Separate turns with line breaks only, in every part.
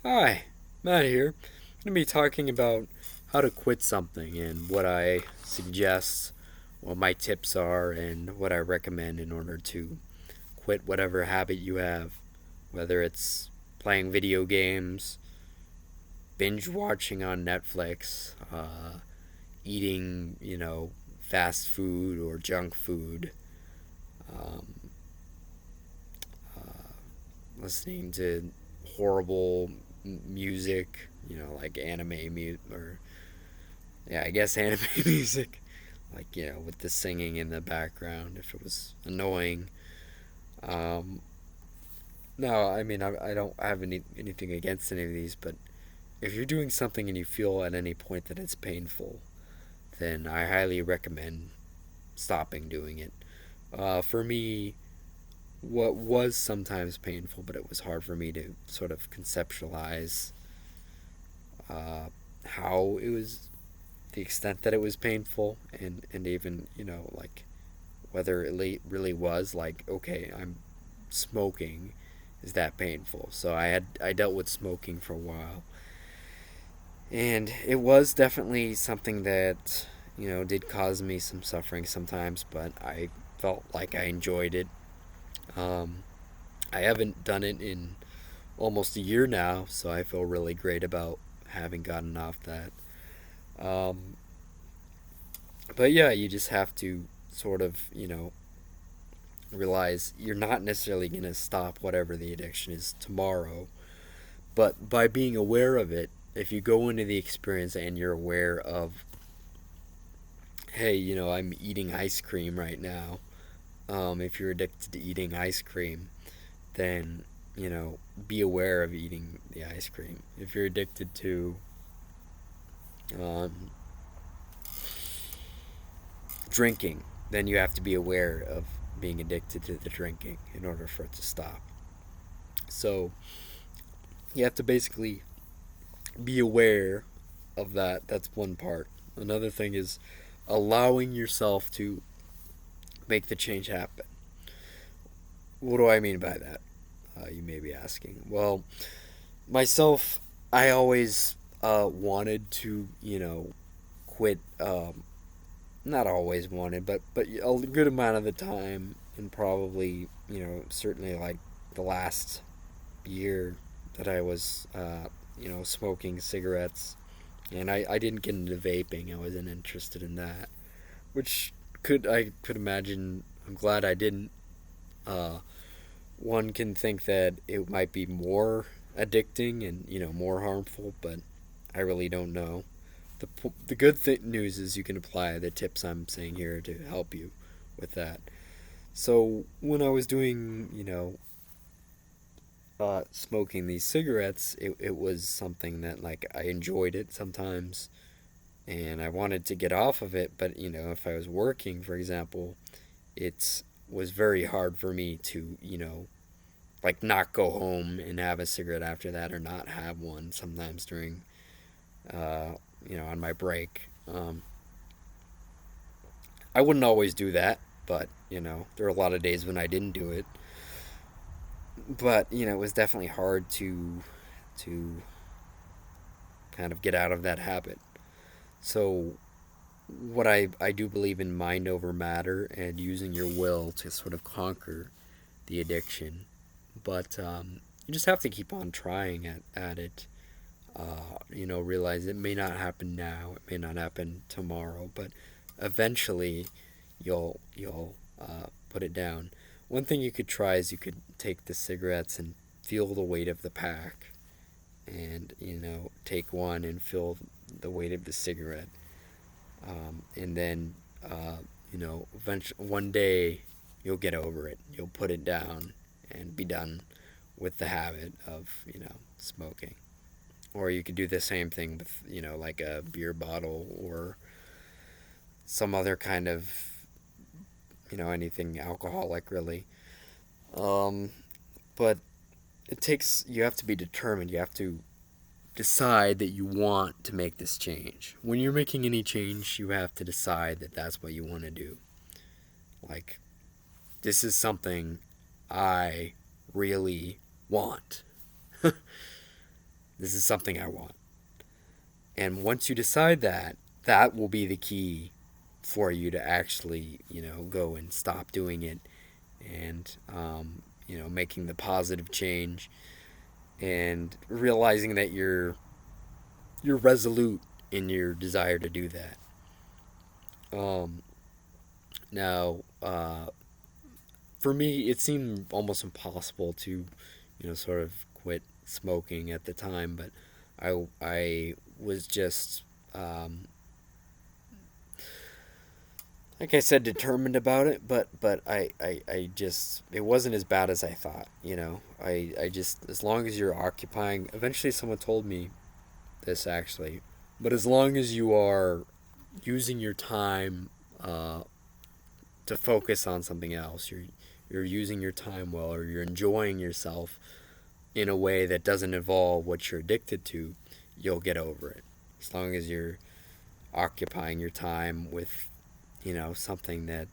Hi, Matt here. I'm going to be talking about how to quit something and what I suggest, what my tips are, and what I recommend in order to quit whatever habit you have, whether it's playing video games, binge watching on Netflix, eating, fast food or junk food, um, listening to horrible music, like or yeah, I guess anime music, like with the singing in the background if it was annoying. Um, no, I mean I don't have anything against any of these, but if you're doing something and you feel at any point that it's painful, then I highly recommend stopping doing it. For me, what was sometimes painful, but it was hard for me to sort of conceptualize uh, how it was, the extent that it was painful, and even like whether it really was like, okay, I'm smoking, is that painful? So I dealt with smoking for a while, and it was definitely something that did cause me some suffering sometimes, but I felt like I enjoyed it. um, I haven't done it in almost a year now, so I feel really great about having gotten off that. um, but yeah, you just have to sort of realize you're not necessarily going to stop whatever the addiction is tomorrow, but by being aware of it, if you go into the experience and you're aware of, hey, I'm eating ice cream right now. If you're addicted to eating ice cream, then be aware of eating the ice cream. If you're addicted to um, drinking, then you have to be aware of being addicted to the drinking in order for it to stop. So you have to basically be aware of that. That's one part. Another thing is allowing yourself to make the change happen. What do I mean by that? You may be asking. Well, myself, I always wanted to, quit. Not always wanted, but a good amount of the time, and probably certainly like the last year that I was smoking cigarettes, and I didn't get into vaping. I wasn't interested in that, which I could imagine. I'm glad I didn't. Uh, One can think that it might be more addicting and more harmful, but I really don't know. The good news is you can apply the tips I'm saying here to help you with that. So when I was doing smoking these cigarettes, it was something that like I enjoyed it sometimes, and I wanted to get off of it. But if I was working, for example, it was very hard for me to like not go home and have a cigarette after that, or not have one sometimes during uh, on my break. I wouldn't always do that, but there are a lot of days when I didn't do it. But it was definitely hard to kind of get out of that habit. So what I do believe in mind over matter and using your will to sort of conquer the addiction. But you just have to keep on trying at it. Realize it may not happen now, it may not happen tomorrow, but eventually you'll put it down. One thing you could try is you could take the cigarettes and feel the weight of the pack, and take one and feel the weight of the cigarette, and then eventually one day you'll get over it. You'll put it down and be done with the habit of smoking. Or you could do the same thing with like a beer bottle or some other kind of anything alcoholic, really. um, but you have to be determined. You have to decide that you want to make this change. When you're making any change, you have to decide that that's what you want to do. Like, this is something I really want. This is something I want. And once you decide that, that will be the key for you to actually, go and stop doing it and, making the positive change and realizing that you're resolute in your desire to do that. Um, Now, for me, it seemed almost impossible to, sort of quit smoking at the time, but I was just, like I said, determined about it, but I just, it wasn't as bad as I thought, I just, as long as you're occupying, eventually someone told me this actually, but as long as you are using your time, to focus on something else, you're using your time well, or you're enjoying yourself in a way that doesn't involve what you're addicted to, you'll get over it. As long as you're occupying your time with, something that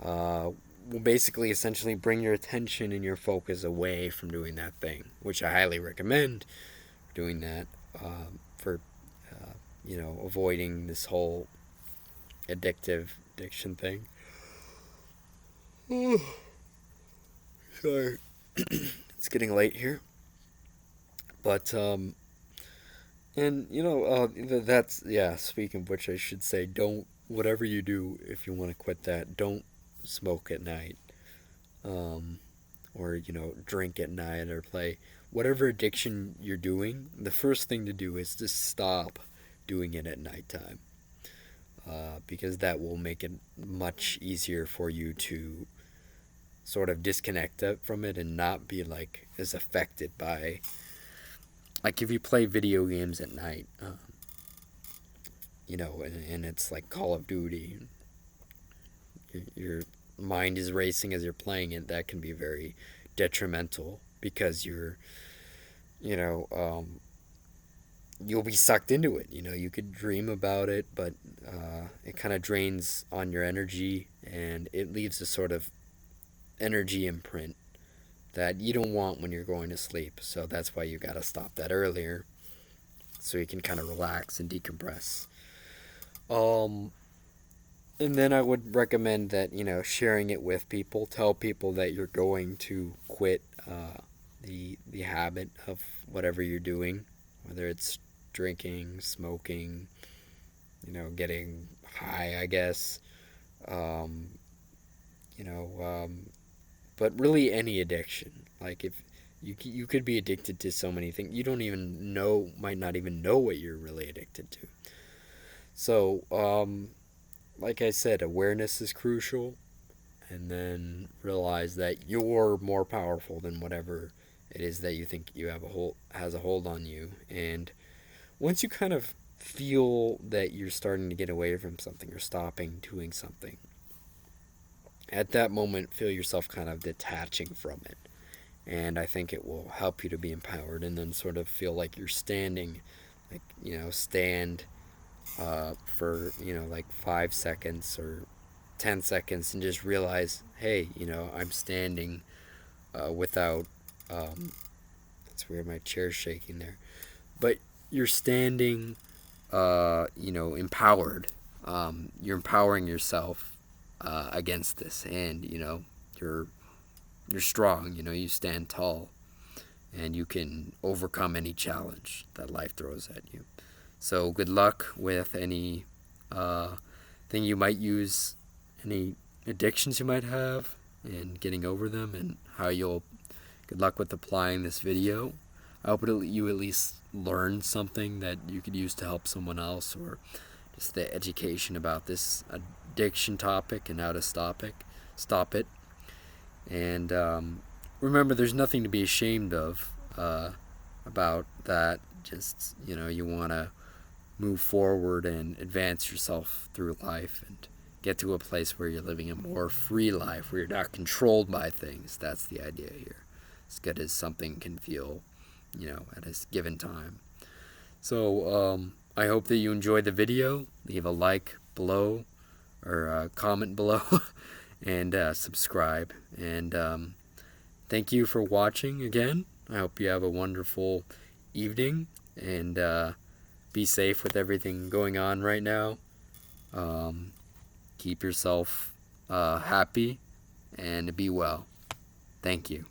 will basically essentially bring your attention and your focus away from doing that thing, which I highly recommend doing that, for, avoiding this whole addiction thing. Sorry. It's getting late here. But, and, that's, yeah, speaking of which, I should say, don't, whatever you do, if you want to quit that, don't smoke at night. Or, drink at night or play. Whatever addiction you're doing, the first thing to do is to stop doing it at nighttime. Because that will make it much easier for you to sort of disconnect from it and not be like as affected by, like, if you play video games at night, and it's like Call of Duty, your mind is racing as you're playing it. That can be very detrimental because you know you'll be sucked into it. You could dream about it, but it kind of drains on your energy, and it leaves a sort of energy imprint that you don't want when you're going to sleep. So that's why you got to stop that earlier, so you can kind of relax and decompress. And then I would recommend that, sharing it with people. Tell people that you're going to quit the habit of whatever you're doing, whether it's drinking, smoking, getting high, I guess. Um, you know, but really any addiction. Like, if you could be addicted to so many things, you don't even know, might not even know what you're really addicted to. So, like I said, awareness is crucial, and then realize that you're more powerful than whatever it is that you think you have has a hold on you. And once you kind of feel that you're starting to get away from something or stopping doing something, at that moment feel yourself kind of detaching from it. And I think it will help you to be empowered, and then sort of feel like you're standing, like, stand for, like 5 seconds or 10 seconds, and just realize, hey, I'm standing without, it's weird, my chair's shaking there, but you're standing, empowered. You're empowering yourself against this, and, you're strong, you stand tall, and you can overcome any challenge that life throws at you. So good luck with any thing you might use, any addictions you might have, and getting over them, and good luck with applying this video. I hope you at least learn something that you could use to help someone else, or just the education about this addiction topic and how to stop it. And remember, there's nothing to be ashamed of about that. Just, you want to move forward and advance yourself through life and get to a place where you're living a more free life, where you're not controlled by things. That's the idea here. As good as something can feel, at a given time. So I hope that you enjoyed the video. Leave a like below, or comment below, and subscribe. And thank you for watching again. I hope you have a wonderful evening, and be safe with everything going on right now. Keep yourself happy and be well. Thank you.